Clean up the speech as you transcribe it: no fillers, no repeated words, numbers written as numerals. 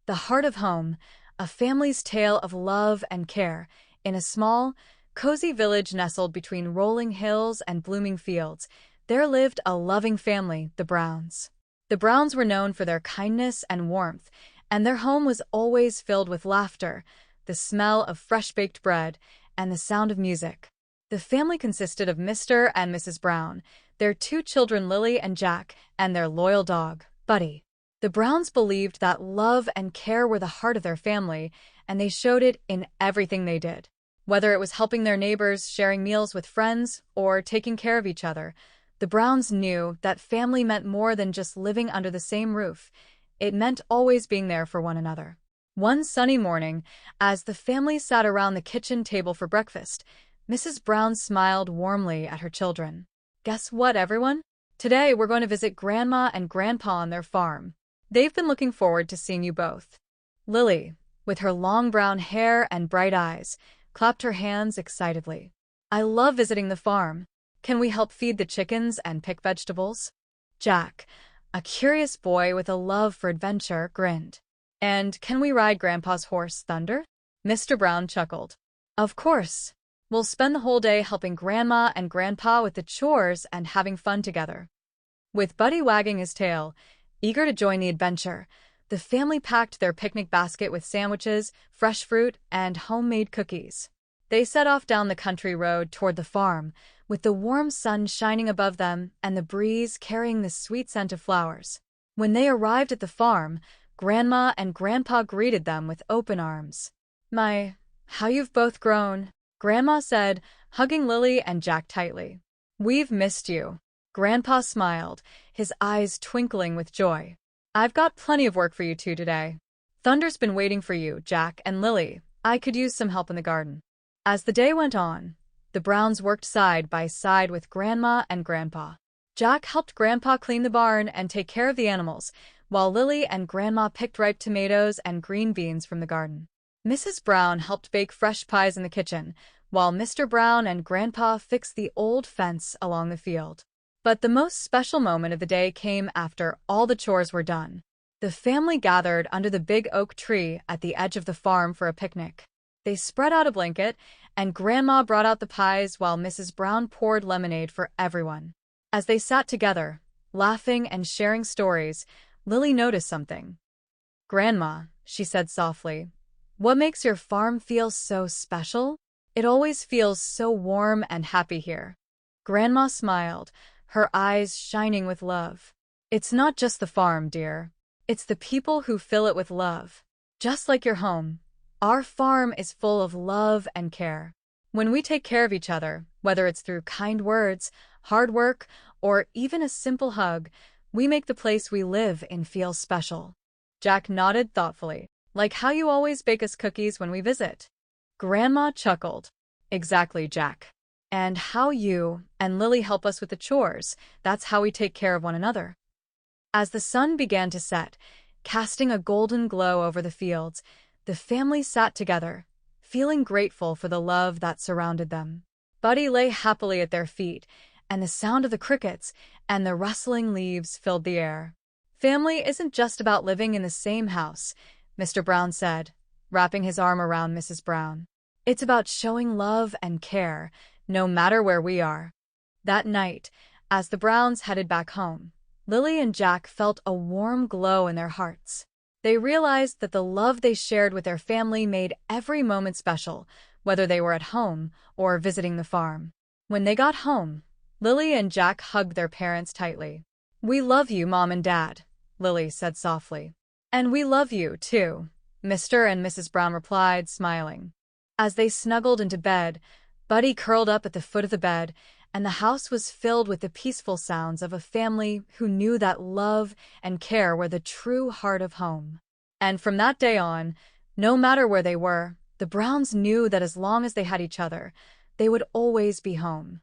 The Heart of Home, a family's tale of love and care. In a small, cozy village nestled between rolling hills and blooming fields, there lived a loving family, the Browns. The Browns were known for their kindness and warmth, and their home was always filled with laughter, the smell of fresh-baked bread, and the sound of music. The family consisted of Mr. and Mrs. Brown, their two children Lily and Jack, and their loyal dog, Buddy. The Browns believed that love and care were the heart of their family, and they showed it in everything they did. Whether it was helping their neighbors, sharing meals with friends, or taking care of each other, the Browns knew that family meant more than just living under the same roof. It meant always being there for one another. One sunny morning, as the family sat around the kitchen table for breakfast, Mrs. Brown smiled warmly at her children. "Guess what, everyone? Today we're going to visit Grandma and Grandpa on their farm. They've been looking forward to seeing you both." Lily, with her long brown hair and bright eyes, clapped her hands excitedly. "I love visiting the farm. Can we help feed the chickens and pick vegetables?" Jack, a curious boy with a love for adventure, grinned. "And can we ride Grandpa's horse, Thunder?" Mr. Brown chuckled. "Of course. We'll spend the whole day helping Grandma and Grandpa with the chores and having fun together." With Buddy wagging his tail, eager to join the adventure, the family packed their picnic basket with sandwiches, fresh fruit, and homemade cookies. They set off down the country road toward the farm, with the warm sun shining above them and the breeze carrying the sweet scent of flowers. When they arrived at the farm, Grandma and Grandpa greeted them with open arms. "My, how you've both grown," Grandma said, hugging Lily and Jack tightly. "We've missed you." Grandpa smiled, his eyes twinkling with joy. "I've got plenty of work for you two today. Thunder's been waiting for you, Jack and Lily. I could use some help in the garden." As the day went on, the Browns worked side by side with Grandma and Grandpa. Jack helped Grandpa clean the barn and take care of the animals, while Lily and Grandma picked ripe tomatoes and green beans from the garden. Mrs. Brown helped bake fresh pies in the kitchen, while Mr. Brown and Grandpa fixed the old fence along the field. But the most special moment of the day came after all the chores were done. The family gathered under the big oak tree at the edge of the farm for a picnic. They spread out a blanket, and Grandma brought out the pies while Mrs. Brown poured lemonade for everyone. As they sat together, laughing and sharing stories, Lily noticed something. "Grandma," she said softly, "what makes your farm feel so special? It always feels so warm and happy here." Grandma smiled, her eyes shining with love. "It's not just the farm, dear. It's the people who fill it with love. Just like your home, our farm is full of love and care. When we take care of each other, whether it's through kind words, hard work, or even a simple hug, we make the place we live in feel special." Jack nodded thoughtfully. "Like how you always bake us cookies when we visit." Grandma chuckled. "Exactly, Jack. And how you and Lily help us with the chores. That's how we take care of one another." As the sun began to set, casting a golden glow over the fields, the family sat together, feeling grateful for the love that surrounded them. Buddy lay happily at their feet, and the sound of the crickets and the rustling leaves filled the air. "Family isn't just about living in the same house," Mr. Brown said, wrapping his arm around Mrs. Brown. "It's about showing love and care, no matter where we are." That night, as the Browns headed back home, Lily and Jack felt a warm glow in their hearts. They realized that the love they shared with their family made every moment special, whether they were at home or visiting the farm. When they got home, Lily and Jack hugged their parents tightly. "We love you, Mom and Dad," Lily said softly. "And we love you, too," Mr. and Mrs. Brown replied, smiling. As they snuggled into bed, Buddy curled up at the foot of the bed, and the house was filled with the peaceful sounds of a family who knew that love and care were the true heart of home. And from that day on, no matter where they were, the Browns knew that as long as they had each other, they would always be home.